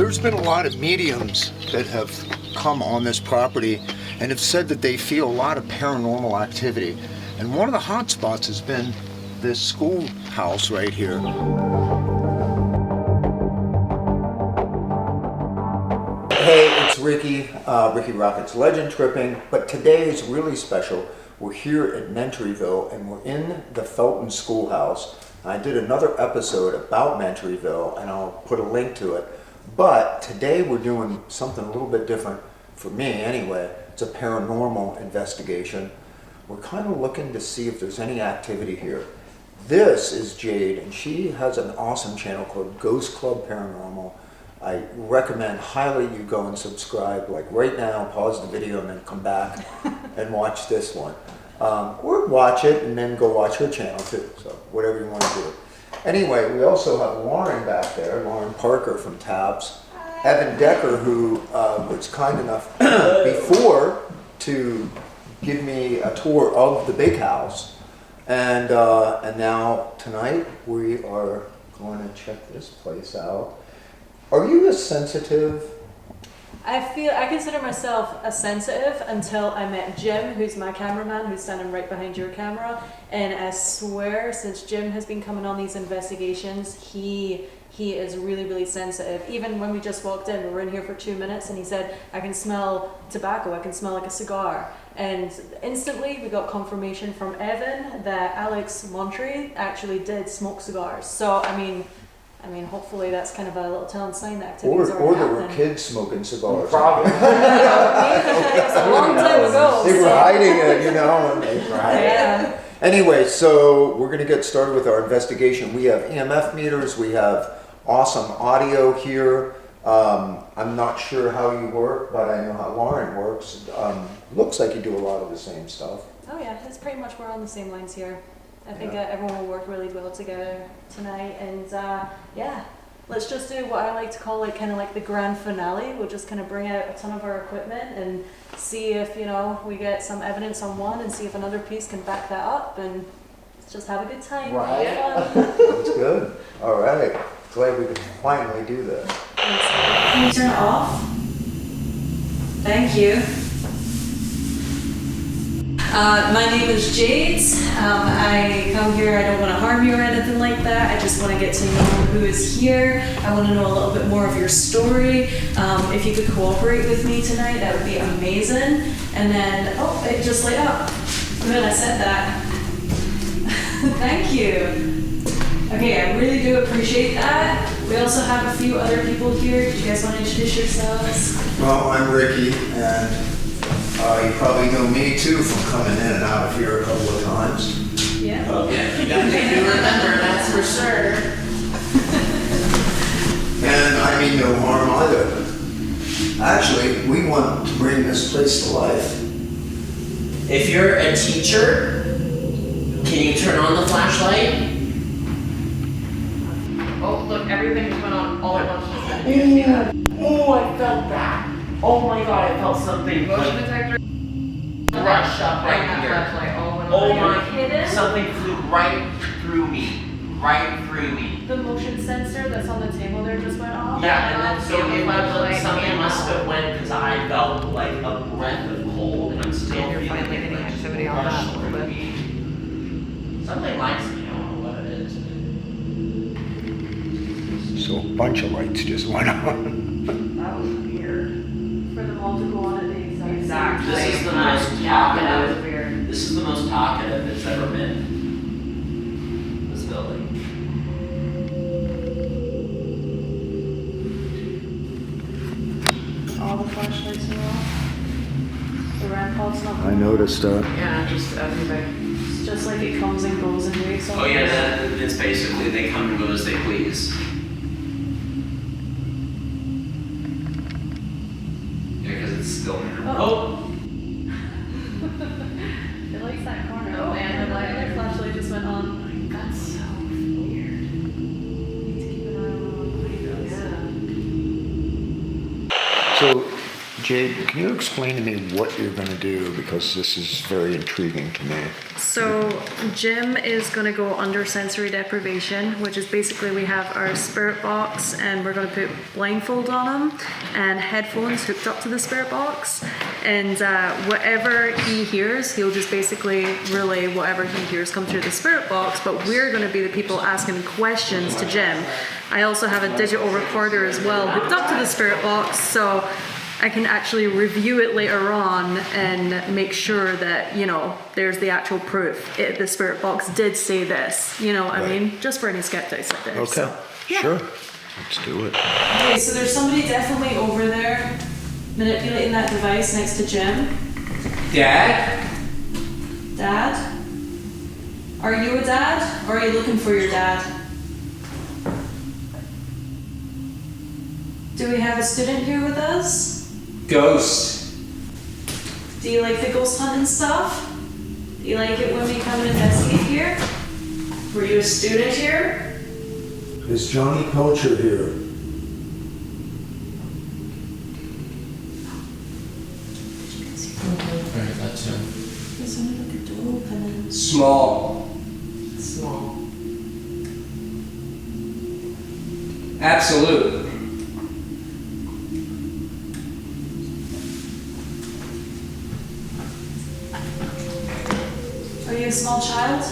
There's been a lot of mediums that have come on this property and have said that they feel a lot of paranormal activity. And one of the hot spots has been this schoolhouse right here. Hey, it's Ricky, Ricky Rockett's Legend Tripping, but today is really special. We're here at Mentryville and we're in the Felton Schoolhouse. I did another episode about Mentryville and I'll put a link to it. But today we're doing something a little bit different, for me anyway. It's a paranormal investigation. We're kind of looking to see if there's any activity here. This is Jade, and she has an awesome channel called Ghost Club Paranormal. I recommend highly you go and subscribe, like right now, pause the video and then come back and watch this one. Or watch it and then go watch her channel too, so whatever you want to do. Anyway, we also have Lauren back there, Lauren Parker from T.A.P.S. Evan Decker, who was kind enough before to give me a tour of the big house. And now tonight we are going to check this place out. Are you as sensitive? I consider myself a sensitive until I met Jim, who's my cameraman, who's standing right behind your camera. And I swear, since Jim has been coming on these investigations, he is really, really sensitive. Even when we just walked in, we were in here for 2 minutes, and he said, I can smell tobacco, I can smell like a cigar. And instantly we got confirmation from Evan that Alex Montry actually did smoke cigars. So, I mean, hopefully that's kind of a little telling sign that activity's already happening. Or there were kids smoking cigars. Probably. It was a long time ago. They were hiding it, you know. And they were hiding it. Anyway, so we're going to get started with our investigation. We have EMF meters. We have awesome audio here. I'm not sure how you work, but I know how Lauren works. Looks like you do a lot of the same stuff. Oh yeah, it's pretty much we're on the same lines here. I think everyone will work really well together tonight, and yeah, let's just do what I like to call kind of like the grand finale. We'll just kind of bring out a ton of our equipment and see if, you know, we get some evidence on one and see if another piece can back that up, and let's just have a good time. Right. That's good. All right. Glad we could finally do this. Can you turn it off? Thank you. My name is Jade. I come here, I don't want to harm you or anything like that. I just want to get to know who is here. I want to know a little bit more of your story. If you could cooperate with me tonight, that would be amazing. And then, oh, it just lit up. Good, I said that. Thank you. Okay, I really do appreciate that. We also have a few other people here. Do you guys want to introduce yourselves? Well, I'm Ricky, and you probably know me too from coming in and out of here a couple of times. Yeah. Yeah, you definitely do remember, that's for sure. And I mean no harm either. Actually, we want to bring this place to life. If you're a teacher, can you turn on the flashlight? Oh, look, everything just went on all at once. Oh, I felt that. Oh my god, I felt something. Motion detector. Rush up right here. Oh my, something flew right through me. Right through me. The motion sensor that's on the table there just went off? Yeah, and then so it was something must have went because I felt like a breath of cold and I'm still You're feeling finally it getting like activity on rush that a little through bit. me. Something likes me, I don't know what it is. So a bunch of lights just went on. That was weird. For them all to go on at the exact Exactly. This is the most Yeah, that was talkative. weird. This is the most talkative it's ever been. This building. All the flashlights are off. The ramp pod's not I going noticed that. Yeah, just everything. It's just like it comes and goes in waves. Oh yeah, it's basically they come and go as they please. Yeah, because it's still there. Oh. It likes that corner. Oh, and the light. other flashlight just went on. That's so weird. Need to keep an eye on what he does. Yeah. So Jade, can you explain to me what you're going to do? Because this is very intriguing to me. So Jim is going to go under sensory deprivation, which is basically we have our spirit box and we're going to put blindfold on him and headphones hooked up to the spirit box. And whatever he hears, he'll just basically relay whatever he hears come through the spirit box. But we're going to be the people asking questions to Jim. I also have a digital recorder as well hooked up to the spirit box, so I can actually review it later on and make sure that, you know, there's the actual proof. The spirit box did say this, you know what I mean? Just for any skeptics out there. Okay, so, yeah. sure. Let's do it. Okay, so there's somebody definitely over there manipulating that device next to Jim. Dad? Dad? Are you a dad? Or are you looking for your dad? Do we have a student here with us? Ghost. Do you like the ghost hunting stuff? Do you like it when we come and investigate here? Were you a student here? Is Johnny Poacher here? Alright, that's him. There's somebody with the door open. Small. Small. Absolute. Are you a small child?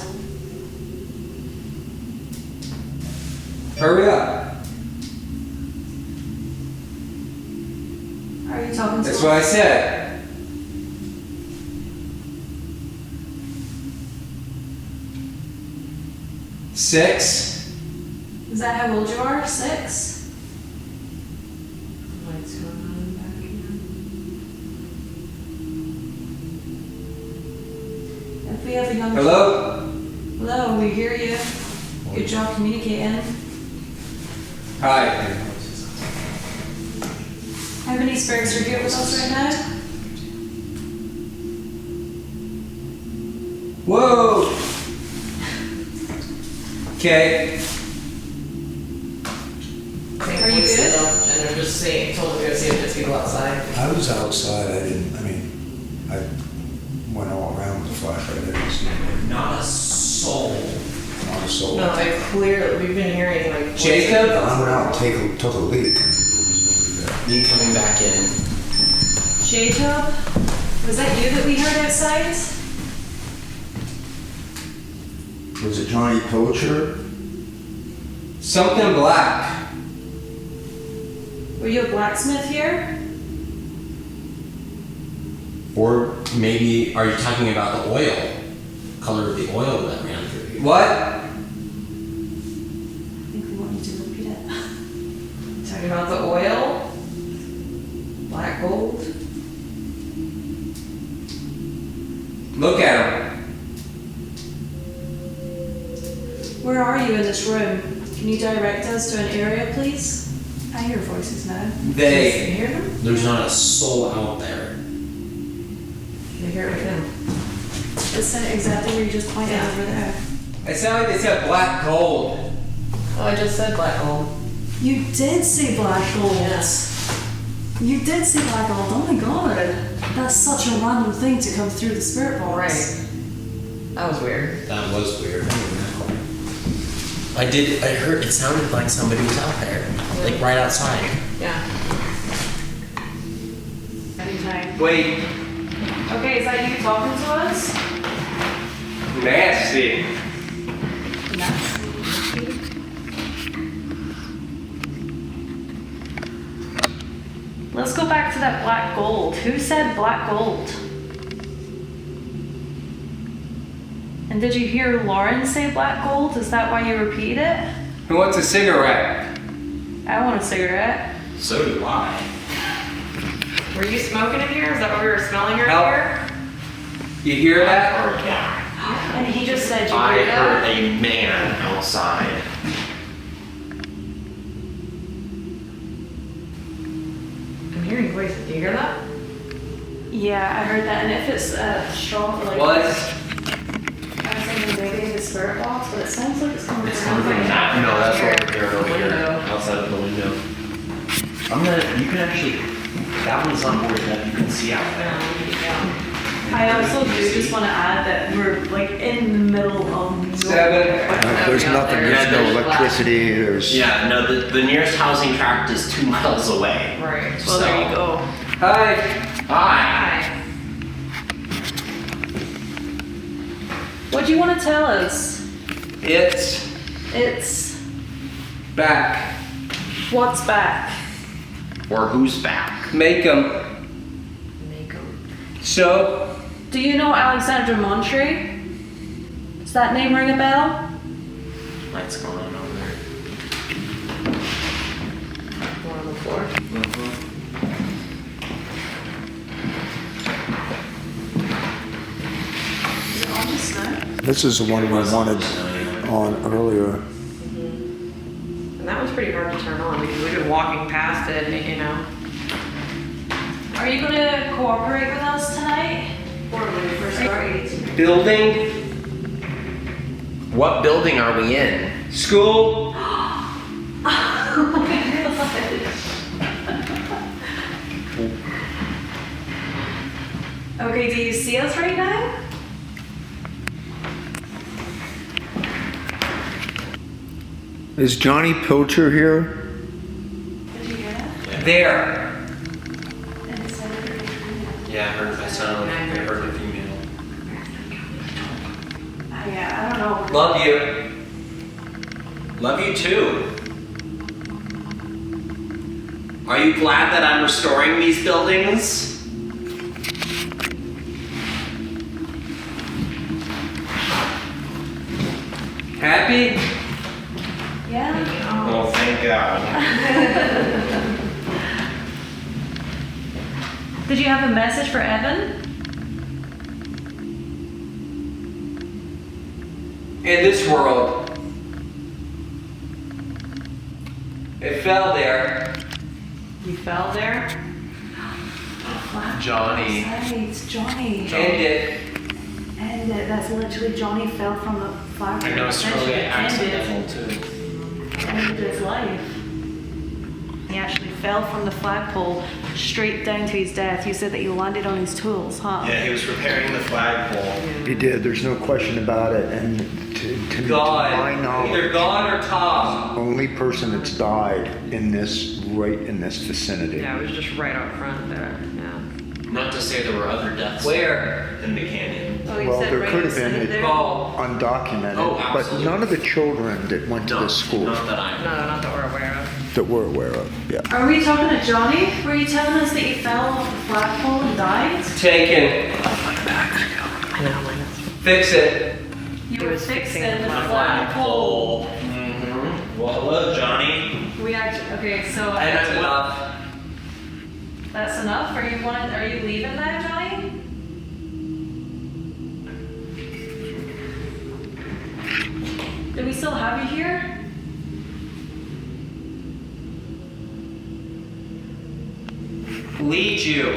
Hurry up. Are you talking to That's us? what I said. Six. Is that how old you are? 6? Lights going on back here. If we have a young Hello? Hello, we hear you. Good job communicating. Hi. How many spirits are here with us right now? Whoa. Okay. Are you good? And they're just saying, told them to go see if there's people outside. I was outside, I went all around with the flashlight, I didn't see anybody. Not a soul. Not a soul. No, I clearly, we've been hearing like. Jacob? I went out and took a leak. Me coming back in. Jacob? Was that you that we heard outside? Was it Johnny Poacher? Something black. Were you a blacksmith here? Or maybe, are you talking about the oil? Color of the oil that ran through you? What? I think we want you to repeat it. Talking about the oil, black gold. Look at him. Where are you in this room? Can you direct us to an area, please? I hear voices now. You They. hear them? There's not a soul out there. They hear it with him. It's exactly where you just pointed Yeah. over there. It sounded like they said black gold. Oh, I just said black gold. You did say black gold. Yes. You did say black gold. Oh my god. That's such a random thing to come through the spirit box. Right. That was weird. That was weird. I heard, it sounded like somebody was out there. Like right outside. Yeah. Anytime. Wait. Okay, is that you talking to us? Nasty. Let's go back to that black gold. Who said black gold? And did you hear Lauren say black gold? Is that why you repeat it? Who wants a cigarette? I want a cigarette. So do I. Were you smoking in here? Is that what we were smelling Help. earlier? You hear that? And he just said you I hear heard that? a man outside. I'm hearing voices. Do you hear that? Yeah, I heard that. And if it's strong, like What? I was thinking maybe the spirit box, but it sounds like it's coming It's from coming from that. No, that's what we're hearing over here. Window. Outside of the window. You can actually That one's not worth that you can see out there. I also do just want to add that we're like in the middle of nowhere. There's nothing, there's no electricity, there's... Yeah, no, the nearest housing tract is 2 miles away. Right. Well, there you go. Hi. Hi. What do you want to tell us? It's Back. what's back? Or who's back? Make 'em. So, Do you know Alexandra Montry? Does that name ring a bell? Lights going on over there. One on the floor. Is it on the snow? This is the one we wanted on earlier. And that was pretty hard to turn on because we've been walking past it, you know. Are you going to cooperate with us tonight? Or when we first started? building, What building are we in? school. Okay, do you see us right now? Is Johnny Pilcher here? Did you hear that? There. And it said it. Yeah, I sounded like I heard a female. Yeah, I don't know. Love you. Love you too. Are you glad that I'm restoring these buildings? Happy? Yeah. Oh, thank God. Did you have a message for Evan? In this world, it fell there. You fell there? Johnny. It's Johnny. Ended. And that's literally Johnny fell from the flagpole. I know it's totally accidental too. Ended his life. He actually fell from the flagpole straight down to his death. You said that he landed on his tools, huh? Yeah, he was repairing the flagpole. He did, there's no question about it, and to my God. Either knowledge, God or Tom. only person that's died in this, right in this vicinity. Yeah, it was just right out front there. Yeah. Not to say there were other deaths Where? in the canyon. Oh, you Well, said there right could have inside been. there? Oh. Undocumented, Oh, but absolutely. none of the children that went to No, this school Not that I No, not that we're aware of. that we're aware of, yeah. Are we talking to Johnny? Were you telling us that he fell off the flagpole and died? Taken. I know, mine is. Fix it. You He were was fixing fixing the the Oh. flagpole. Mm-hmm. Well, hello, Johnny. We actually, okay, so That's enough. that's enough? Are you leaving now, Johnny? Do we still have you here? Lead you.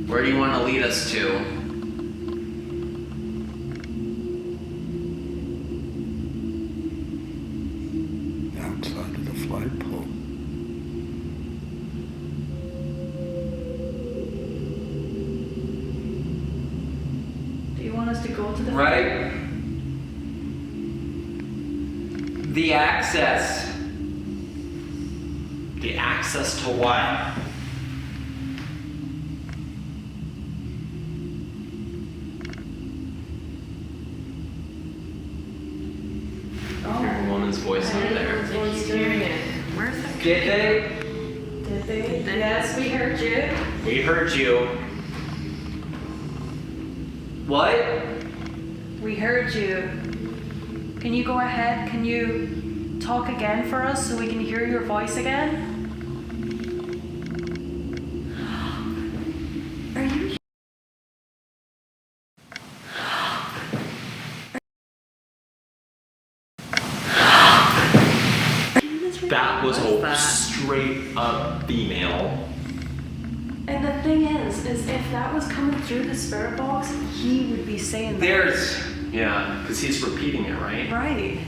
Where do you want to lead us to? Outside of the flagpole. Do you want us to go to the Right? The access. The access to what? Heard a woman's voice over there. He's hearing it. Where's that? Did they? Did they? Yes, we heard you. We heard you. What? We heard you. Can you go ahead? Can you talk again for us so we can hear your voice again? Are you? That was What was a that? straight up female. And the thing is if that was coming through the spirit box, he would be saying that. There's. Yeah, because he's repeating it, right? Right.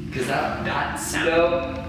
Because that sound. No.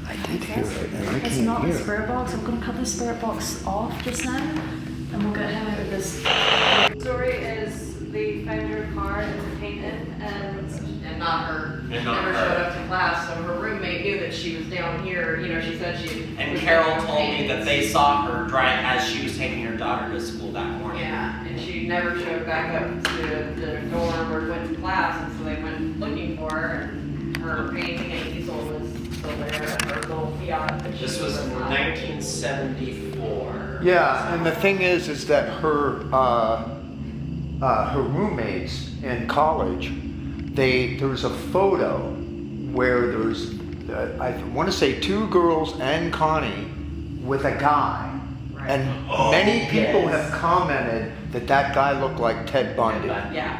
I did hear it, and I It's can't not the hear it. spirit box. I'm going to cut the spirit box off just now, and we'll get him out of this. The story is they found her car in the painting, And not her. And not never her. showed up to class, so her roommate knew that she was down here. You know, she said she. And was Carol down told me paintings. that they saw her drive as she was taking her daughter to school that morning. Yeah, and she never showed back up to the dorm or went to class, and so they went looking for her. And her painting and easel was still there, and her little Fiat that she This was in not- 1974. Yeah, and the thing is that her roommates in college, there's a photo where there's I want to say 2 girls and Connie with a guy, Right. and many people have commented that guy looked like Ted Bundy. Yeah.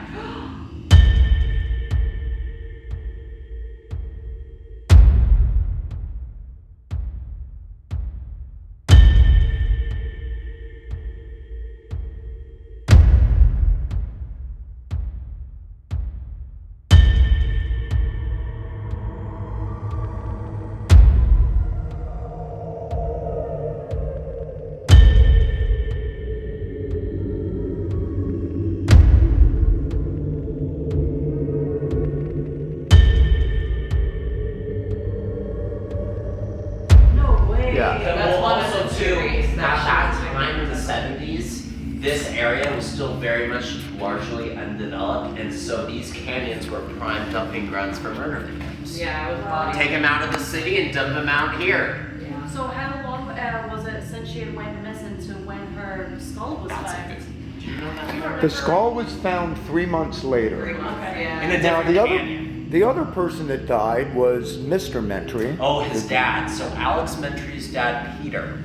No way. Yeah. That's one of the Also too, theories at that that time in the 70s, this area was still very much largely undeveloped, and so these canyons were prime dumping grounds for murder victims. Yeah, it was body. Take them out of the city and dump them out here. Yeah. So how long was it since she had went missing to when her skull was That's a found? good. Do you know that? The skull was found 3 months 3 later. months, Okay. yeah. In a Now different the canyon. the other person that died was Mr. Mentry. Oh, his dad. So Alex Mentry's dad, Peter.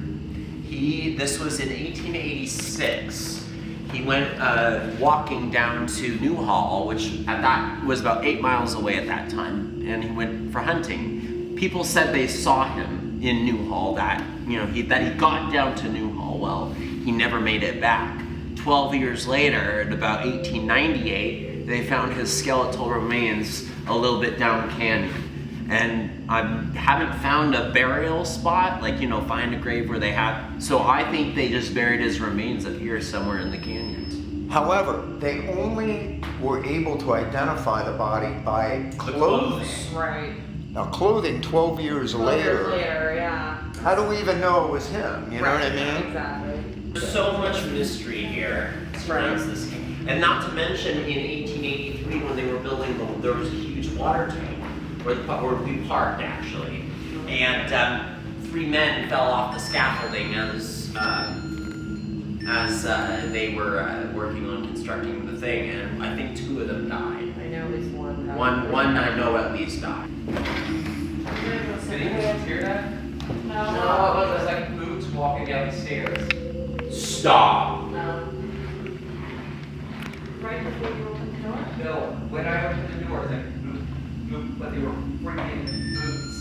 This was in 1886. He went walking down to Newhall, which at that was about 8 miles away at that time, and he went for hunting. People said they saw him in Newhall. That he got down to Newhall. Well, he never made it back. 12 years later, in about 1898, they found his skeletal remains a little bit down canyon. And I haven't found a burial spot, find a grave where they have. So I think they just buried his remains up here somewhere in the canyons. However, they only were able to identify the body by clothing. clothes. Right. Now, clothing 12 years 12 years later, later, yeah. how do we even know it was him? You know what I Right, mean? Exactly. There's so much mystery here surrounds this. And not to mention in 1883 when they were building, there was a huge water tank where we parked actually. And 3 men fell off the scaffolding as they were working on constructing the thing, and I think 2 of them died. I know at least one. One I know at least died. Did anyone else hear that? No. No, it It was wasn't. like boots walking down the stairs. Stop. No. Right before you opened the door? No, when I opened the door, it was like boop, boop, but they were freaking boots.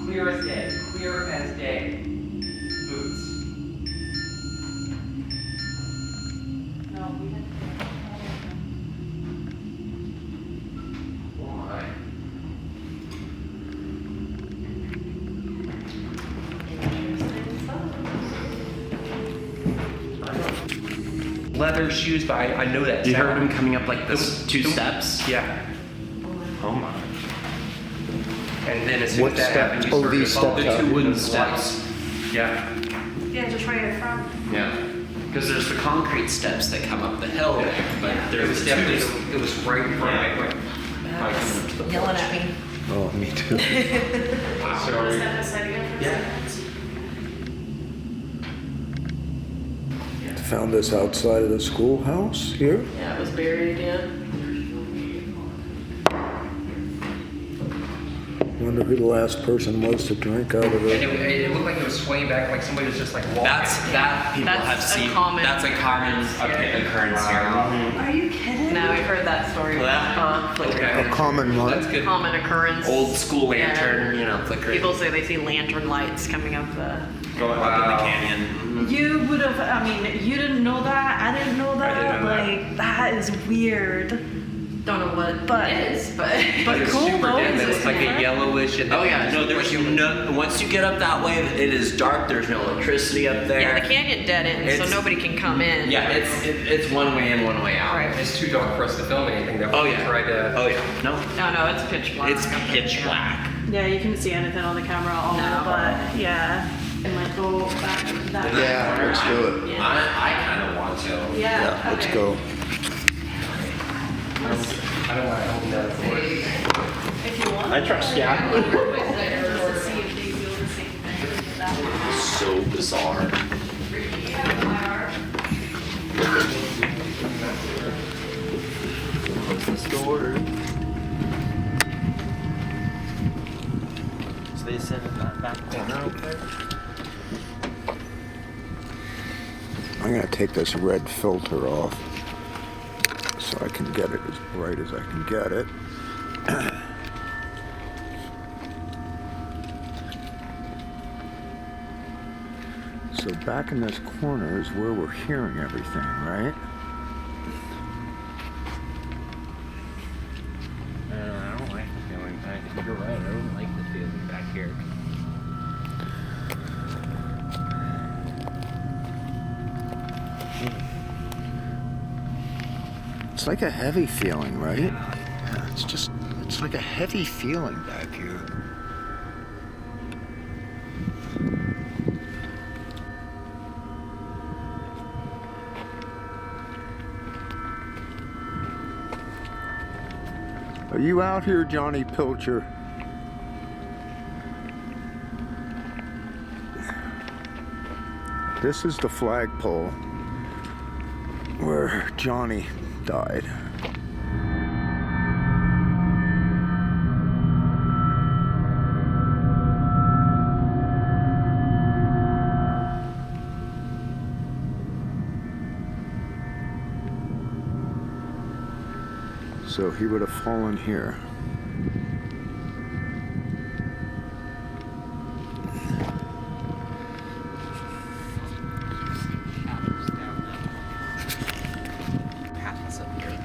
Clear as day, clear as day. Boots. No, we didn't. Why? Leather shoes, but I know that. You heard sound. him coming up like this 2 steps? Yeah. Oh my. And then as soon What as that step? happened, you Oh, started these to follow steps the out. 2 wooden steps. Yeah. Yeah, just right in front. Yeah. Because there's the concrete steps that come up the hill there, but It there's was the definitely, twos. it was right in front of my quick. Yelling at me. Oh, me too. Want to So, stand aside again for a Yeah. second? Found this outside of the schoolhouse here. Yeah, it was buried again. Wonder who the last person was to drink out of and it. it looked like it was swaying back, like somebody was just like walking. That people That's have a seen. common- That's a common occurrence here. Are you kidding? No, we've heard that story. Okay. A common one. That's good. Common occurrence. Old school lantern, flickering. People say they see lantern lights coming up the. going up in the canyon. You would have, you didn't know that, I didn't know that. I didn't know that. Like, that is weird. don't know what But- it is, but It's cool super though, dim. it's It's like a different. yellowish and Oh yeah, no, there's no. Once you get up that way, it is dark. There's no electricity up there. yeah, the canyon dead end, so It's- nobody can come in. Yeah, it's one way in, one way out. Right. It's too dark for us to film anything. That Oh we yeah. tried to. Oh yeah. No. No, it's pitch black. It's pitch black. Yeah, you couldn't see anything on the camera at all, No. but yeah. And like go back that way. Yeah, let's do it. I kind of want to. Yeah, Let's okay. go. I don't want to open that for it. If you want. I trust ya. Just to see if they feel the same thing. That So bizarre. Close this door. So they sit in that back corner over there. I'm gonna take this red filter off so I can get it as bright as I can get it. So back in this corner is where we're hearing everything, right? I don't like the feeling back. You're right. I don't like the feeling back here. It's like a heavy feeling, right? Yeah, it's like a heavy feeling back here. Are you out here, Johnny Pilcher? This is the flagpole where Johnny died. So he would have fallen here. Path is up here.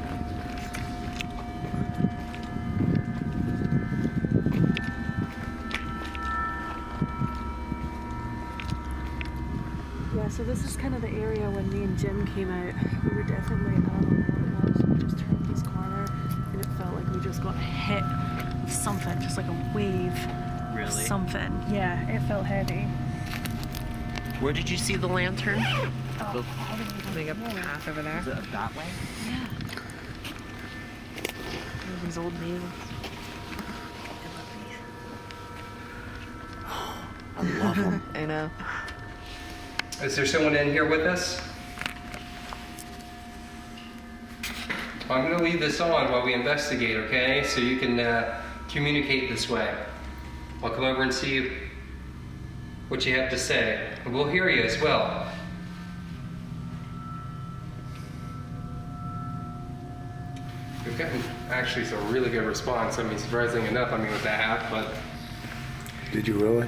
Yeah, so this is kind of the area when me and Jim came out. We were definitely, I don't know what it was, we just turned this corner and it felt like we just got hit with something, just like a wave. Really? Something. Yeah, it felt heavy. Where did you see the lantern? Like a path over there. Is it that way? Yeah. These old nails. I love him. I know. Is there someone in here with us? Well, I'm going to leave this on while we investigate, okay? So you can communicate this way. I'll come over and see what you have to say. And we'll hear you as well. We've gotten actually some really good response. I mean, surprisingly enough, with the hat, but Did you really?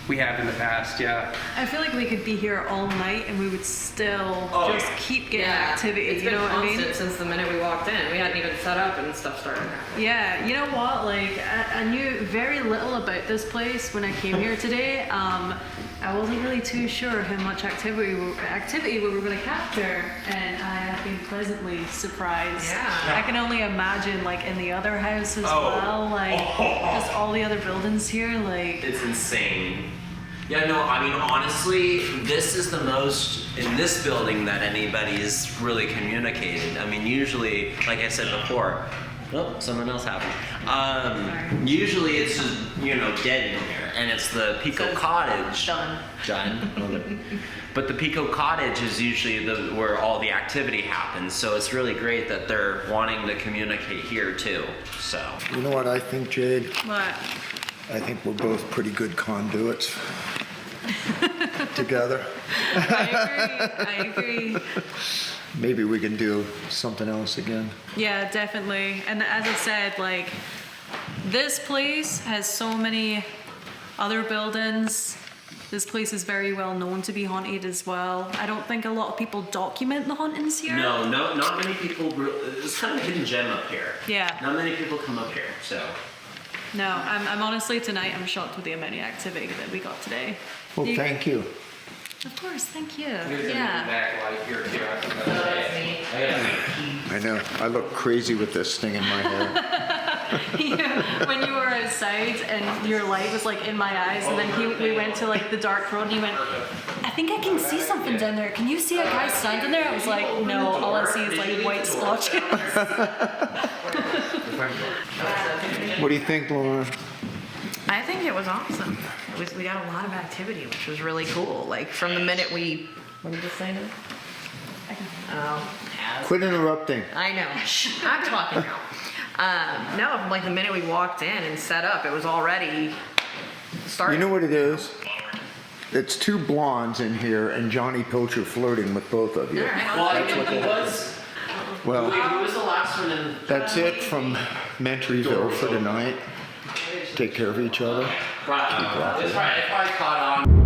we have in the past, yeah. I feel like we could be here all night and we would still just keep getting activity, It's you been know what I mean? constant since the minute we walked in. We hadn't even set up and stuff started happening. Yeah, you know what? Like, I knew very little about this place when I came here today. I wasn't really too sure how much activity we were going to capture, and I have been pleasantly surprised. Yeah. I can only imagine, like, in the other house as Oh. well, like, just all the other buildings here, like. It's insane. Yeah, no, I mean, honestly, this is the most in this building that anybody's really communicated. I mean, usually, like I said before, oh, someone else happened. Usually it's just, dead in here, and it's the Pico Cottage. Done. But the Pico Cottage is usually where all the activity happens, so it's really great that they're wanting to communicate here too, so. You know what I think, Jade? What? I think we're both pretty good conduits together. I agree. Maybe we can do something else again. Yeah, definitely. And as I said, like, this place has so many other buildings. This place is very well known to be haunted as well. I don't think a lot of people document the hauntings here. No, not many people. It's kind of a hidden gem up here. Yeah. Not many people come up here, so. No, I'm honestly tonight I'm shocked with the amount of activity that we got today. Well, thank you. Of course, thank you. Here's a Yeah. back light here too. I So forgot that's to me. I know. I look crazy with this thing in my hair. When you were outside and your light was like in my eyes, and then we went to like the dark road, and he went, I think I can see something down there. Can you see a guy standing there? I was like, no, all I see is like white splotches. What do you think, Laura? I think it was awesome. We got a lot of activity, which was really cool. Like from the minute we, what did you say now? Oh, Quit interrupting. I know. I'm talking now. No, from like the minute we walked in and set up, it was already started. You know what it is? It's two blondes in here and Johnny Pilcher flirting with both of you. All right. Well, I think who was. Well, Who was the last one in? that's it from Mentryville for tonight. Take care of each other. Right. It's probably caught on.